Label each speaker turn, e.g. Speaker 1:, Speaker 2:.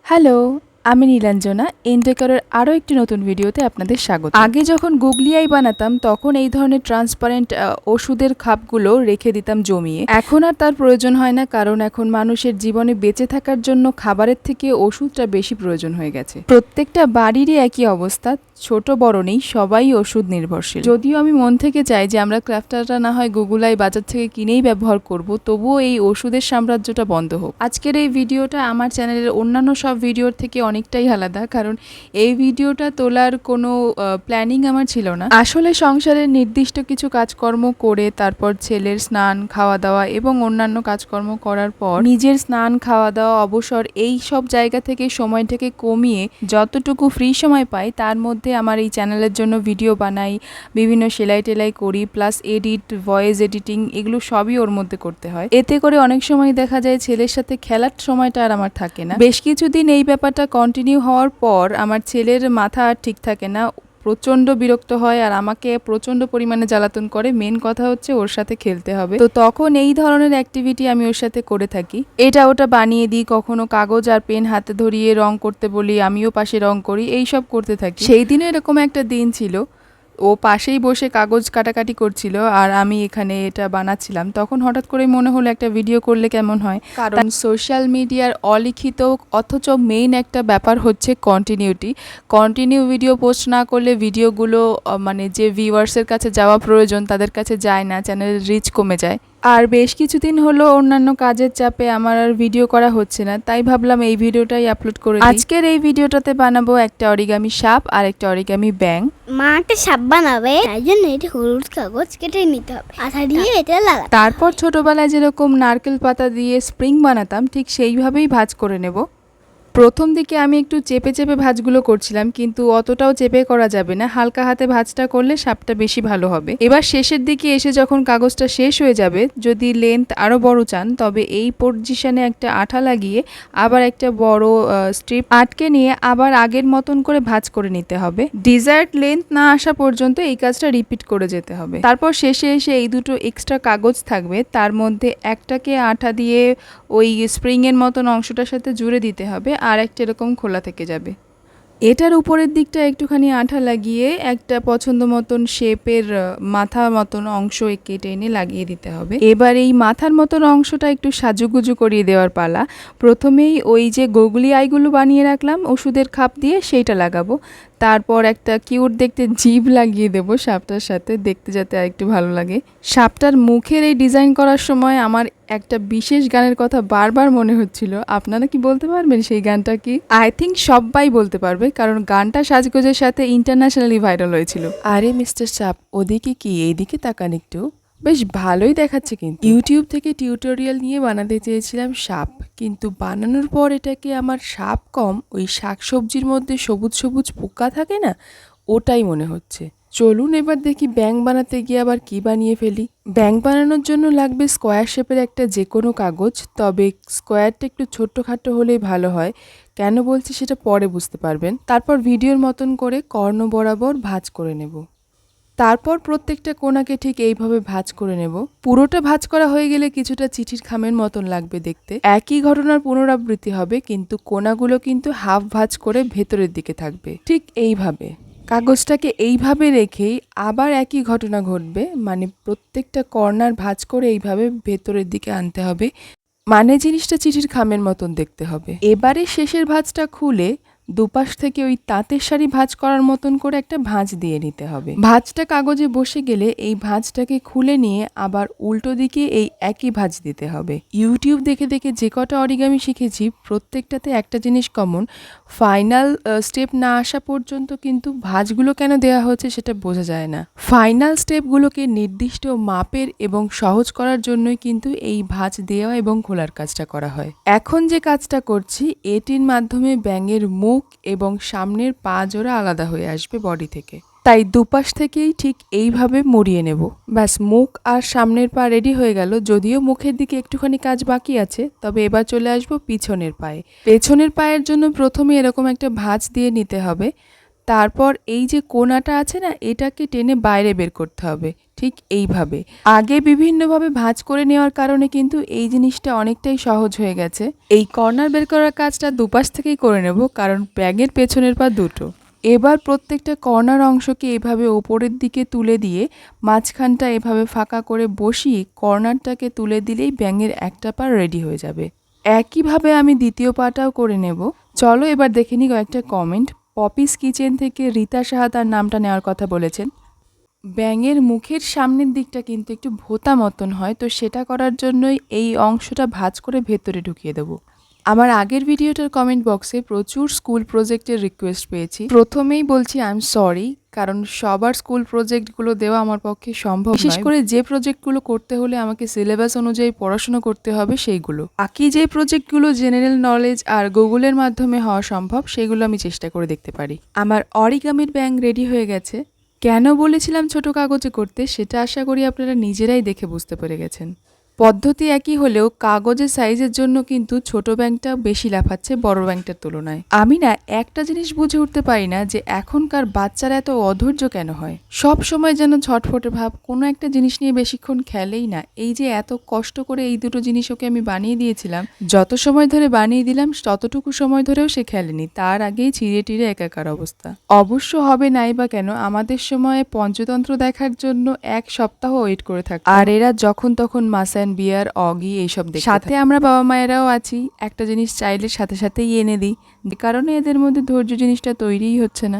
Speaker 1: Hello, আমি নীলাঞ্জনা। ইনটেকারের আরও একটি নতুন ভিডিওতে আপনাদের স্বাগত। আগে যখন গুগলি আই বানাতাম তখন এই ধরনের ট্রান্সপারেন্ট ওষুধের খাপগুলো রেখে দিতাম জমিয়ে। এখন আর তার প্রয়োজন হয় না, কারণ এখন মানুষের জীবনে বেঁচে থাকার জন্য খাবারের থেকে ওষুধটা বেশি প্রয়োজন হয়ে গেছে। প্রত্যেকটা বাড়িরই একই অবস্থা, ছোট বড় নেই, সবাই ওষুধ নির্ভরশীল। যদিও আমি মন থেকে চাই যে আমরা ক্রাফটারটা না হয় গুগল আই বাজার থেকে কিনেই ব্যবহার করব, তবুও এই ওষুধের সাম্রাজ্যটা বন্ধ হোক। আজকের এই ভিডিওটা আমার চ্যানেলের অন্যান্য সব ভিডিওর থেকে অনেকটাই আলাদা, কারণ এই ভিডিওটা তোলার কোনো প্ল্যানিং আমার ছিল না। আসলে সংসারের নির্দিষ্ট কিছু কাজকর্ম করে তারপর ছেলের স্নান, খাওয়া দাওয়া এবং অন্যান্য কাজকর্ম করার পর নিজের স্নান, খাওয়া দাওয়া, অবসর এই সব জায়গা থেকে সময়টাকে কমিয়ে যতটুকু ফ্রি সময় পাই তার মধ্যে আমার এই চ্যানেলের জন্য ভিডিও বানাই, বিভিন্ন সেলাই টেলাই করি, প্লাস এডিট, ভয়েস এডিটিং, এগুলো সবই ওর মধ্যে করতে হয়। এতে করে অনেক সময় দেখা যায় ছেলের সাথে খেলার সময়টা আর আমার থাকে না। বেশ কিছুদিন এই ব্যাপারটা কন্টিনিউ হওয়ার পর আমার ছেলের মাথা আর ঠিক থাকে না, প্রচণ্ড বিরক্ত হয় আর আমাকে প্রচণ্ড পরিমাণে জ্বালাতন করে। মেন কথা হচ্ছে ওর সাথে খেলতে হবে, তো তখন এই ধরনের অ্যাক্টিভিটি আমি ওর সাথে করে থাকি। এটা ওটা বানিয়ে দিই, কখনো কাগজ আর পেন হাতে ধরিয়ে রং করতে বলি, আমিও পাশে রং করি, এই সব করতে থাকি। সেই দিনও এরকম একটা দিন ছিল, ও পাশেই বসে কাগজ কাটাকাটি করছিল আর আমি এখানে এটা বানাচ্ছিলাম। তখন হঠাৎ করে মনে হলো একটা ভিডিও করলে কেমন হয়, কারণ সোশ্যাল মিডিয়ার অলিখিত অথচ মেইন একটা ব্যাপার হচ্ছে কন্টিনিউ ভিডিও পোস্ট না করলে ভিডিওগুলো মানে যে ভিউয়ার্সের কাছে যাওয়া প্রয়োজন তাদের কাছে যায় না, চ্যানেলের রিচ কমে যায়। আর বেশ কিছুদিন হলো অন্যান্য কাজের চাপে আমার আর ভিডিও করা হচ্ছে না, তাই ভাবলাম এই ভিডিওটাই আপলোড করে দিই। আজকের এই ভিডিওটাতে বানাবো একটা অরিগামি সাপ আর একটা অরিগামি ব্যাঙ।
Speaker 2: মা একটা সাপ বানাবে, তাই জন্য এটা হলুদ কাগজ কেটে নিতে হবে, আঠা দিয়ে এটা লাগাতে।
Speaker 1: তারপর ছোটবেলায় যেরকম নারকেল পাতা দিয়ে স্প্রিং বানাতাম ঠিক সেইভাবেই ভাঁজ করে নেব। প্রথম দিকে আমি একটু চেপে চেপে ভাঁজগুলো করছিলাম, কিন্তু অতটাও চেপে করা যাবে না, হালকা হাতে ভাঁজটা করলে সাপটা বেশি ভালো হবে। এবার শেষের দিকে এসে যখন কাগজটা শেষ হয়ে যাবে, যদি লেন্থ আরও বড় চান তবে এই পজিশনে একটা আঠা লাগিয়ে আবার একটা বড় স্ট্রিপ আটকে নিয়ে আবার আগের মতন করে ভাঁজ করে নিতে হবে। ডিজায়ার্ড লেন্থ না আসা পর্যন্ত এই কাজটা রিপিট করে যেতে হবে। তারপর শেষে এসে এই দুটো এক্সট্রা কাগজ থাকবে, তার মধ্যে একটাকে আঠা দিয়ে ওই স্প্রিংয়ের মতন অংশটার সাথে জুড়ে দিতে হবে, আর একটা এরকম খোলা থেকে যাবে। এটার উপরের দিকটা একটুখানি আঠা লাগিয়ে একটা পছন্দ মতন শেপের মাথা মতন অংশ কেটে এনে লাগিয়ে দিতে হবে। এবার এই মাথার মতন অংশটা একটু সাজুগুজু করিয়ে দেওয়ার পালা। প্রথমেই ওই যে গুগলি আইগুলো বানিয়ে রাখলাম ওষুধের খাপ দিয়ে, সেইটা লাগাবো। তারপর একটা কিউট দেখতে জিভ লাগিয়ে দেবো সাপটার সাথে, দেখতে যাতে আরেকটু ভালো লাগে। সাপটার মুখের এই ডিজাইন করার সময় আমার একটা বিশেষ গানের কথা বারবার মনে হচ্ছিল। আপনারা কি বলতে পারবেন সেই গানটা কি? আই থিঙ্ক সবাই বলতে পারবে, কারণ গানটা সাজগোজের সাথে ইন্টারন্যাশনালি ভাইরাল হয়েছিল। আরে মিস্টার সাপ, ওদিকে কি, এইদিকে তাকান একটু, বেশ ভালোই দেখাচ্ছে। কিন্তু ইউটিউব থেকে টিউটোরিয়াল নিয়ে বানাতে চেয়েছিলাম সাপ, কিন্তু বানানোর পর এটাকে আমার সাপ কম ওই শাকসবজির মধ্যে সবুজ সবুজ পোকা থাকে না, ওটাই মনে হচ্ছে। চলুন এবার দেখি ব্যাঙ বানাতে গিয়ে আবার কি বানিয়ে ফেলি। ব্যাঙ বানানোর জন্য লাগবে স্কোয়ার শেপের একটা যে কোনো কাগজ, তবে স্কোয়ারটা একটু ছোট্টখাটো হলেই ভালো হয়। কেন বলছি সেটা পরে বুঝতে পারবেন। তারপর ভিডিওর মতন করে কর্ণ বরাবর ভাঁজ করে নেব। তারপর প্রত্যেকটা কোণাকে ঠিক এইভাবে ভাঁজ করে নেব। পুরোটা ভাঁজ করা হয়ে গেলে কিছুটা চিঠির খামের মতন লাগবে দেখতে। একই ঘটনার পুনরাবৃত্তি হবে, কিন্তু কোণাগুলো কিন্তু হাফ ভাঁজ করে ভেতরের দিকে থাকবে, ঠিক এইভাবে। কাগজটাকে এইভাবে রেখেই আবার একই ঘটনা ঘটবে, মানে প্রত্যেকটা কর্নার ভাঁজ করে এইভাবে ভেতরের দিকে আনতে হবে, মানে জিনিসটা চিঠির খামের মতন দেখতে হবে। এবারে শেষের ভাঁজটা খুলে দুপাশ থেকে ওই তাঁতের শাড়ি ভাঁজ করার মতন করে একটা ভাঁজ দিয়ে নিতে হবে। ভাঁজটা কাগজে বসে গেলে এই ভাঁজটাকে খুলে নিয়ে আবার উল্টো দিকে এই একই ভাঁজ দিতে হবে। ইউটিউব দেখে দেখে যে কটা অরিগামি শিখেছি প্রত্যেকটাতে একটা জিনিস কমন, ফাইনাল স্টেপ না আসা পর্যন্ত কিন্তু ভাঁজগুলো কেন দেওয়া হচ্ছে সেটা বোঝা যায় না। ফাইনাল স্টেপগুলোকে নির্দিষ্ট মাপের এবং সহজ করার জন্যই কিন্তু এই ভাঁজ দেওয়া এবং খোলার কাজটা করা হয়। এখন যে কাজটা করছি এটির মাধ্যমে ব্যাঙের মুখ এবং সামনের পা জোড়া আলাদা হয়ে আসবে বডি থেকে, তাই দুপাশ থেকেই ঠিক এইভাবে মুড়িয়ে নেব। ব্যাস, মুখ আর সামনের পা রেডি হয়ে গেল। যদিও মুখের দিকে একটুখানি কাজ বাকি আছে, তবে এবার চলে আসবো পিছনের পায়ে। পেছনের পায়ের জন্য প্রথমে এরকম একটা ভাঁজ দিয়ে নিতে হবে। তারপর এই যে কোণাটা আছে না, এটাকে টেনে বাইরে বের করতে হবে, ঠিক এইভাবে আগে বিভিন্নভাবে ভাঁজ করে নেওয়ার কারণে কিন্তু এই জিনিসটা অনেকটাই সহজ হয়ে গেছে। এই কর্নার বের করার কাজটা দুপাশ থেকেই করে নেব, কারণ ব্যাঙের পেছনের পা দুটো। এবার প্রত্যেকটা কর্নার অংশকে এভাবে ওপরের দিকে তুলে দিয়ে মাঝখানটা এভাবে ফাঁকা করে বসিয়ে কর্নারটাকে তুলে দিলেই ব্যাঙের একটা পা রেডি হয়ে যাবে। একইভাবে আমি দ্বিতীয় পাটাও করে নেব। চলো এবার দেখে নিই কয়েকটা কমেন্ট। পপিস কিচেন থেকে রীতা সাহা তার নামটা নেওয়ার কথা বলেছেন। ব্যাঙের মুখের সামনের দিকটা কিন্তু একটু ভোঁতা মতন হয়, তো সেটা করার জন্যই এই অংশটা ভাঁজ করে ভেতরে ঢুকিয়ে দেবো। আমার আগের ভিডিওটার কমেন্ট বক্সে প্রচুর স্কুল প্রজেক্টের রিকোয়েস্ট পেয়েছি। প্রথমেই বলছি আই এম সরি, কারণ সবার স্কুল প্রজেক্টগুলো দেওয়া আমার পক্ষে সম্ভব নয়। বিশেষ করে যে প্রজেক্টগুলো করতে হলে আমাকে সিলেবাস অনুযায়ী পড়াশোনা করতে হবে সেইগুলো। বাকি যে প্রজেক্টগুলো জেনারেল নলেজ আর গুগলের মাধ্যমে হওয়া সম্ভব সেগুলো আমি চেষ্টা করে দেখতে পারি। আমার অরিগামির ব্যাঙ রেডি হয়ে গেছে। কেন বলেছিলাম ছোট কাগজে করতে সেটা আশা করি আপনারা নিজেরাই দেখে বুঝতে পেরে গেছেন। পদ্ধতি একই হলেও কাগজের সাইজের জন্য কিন্তু ছোট ব্যাঙটা বেশি লাফাচ্ছে বড় ব্যাঙটার তুলনায়। আমি না একটা জিনিস বুঝে উঠতে পারি না যে এখনকার বাচ্চারা এত অধৈর্য কেন হয়। সব সময় যেন ছটফটে ভাব, কোনো একটা জিনিস নিয়ে বেশিক্ষণ খেলেই না। এই যে এত কষ্ট করে এই দুটো জিনিস ওকে আমি বানিয়ে দিয়েছিলাম, যত সময় ধরে বানিয়ে দিলাম ততটুকু সময় ধরেও সে খেলেনি, তার আগেই ছিঁড়ে টিড়ে একাকার অবস্থা। অবশ্য হবে নাই বা কেন, আমাদের সময়ে পঞ্চতন্ত্র দেখার জন্য 1 সপ্তাহ ওয়েট করে থাকতো, আর এরা যখন তখন মাসান বিয়ার অগি এইসব দেখে। সাথে আমরা বাবা মায়েরাও আছি, একটা জিনিস চাইলে সাথে সাথেই এনে দিই, যে কারণে এদের মধ্যে ধৈর্য জিনিসটা তৈরিই হচ্ছে না।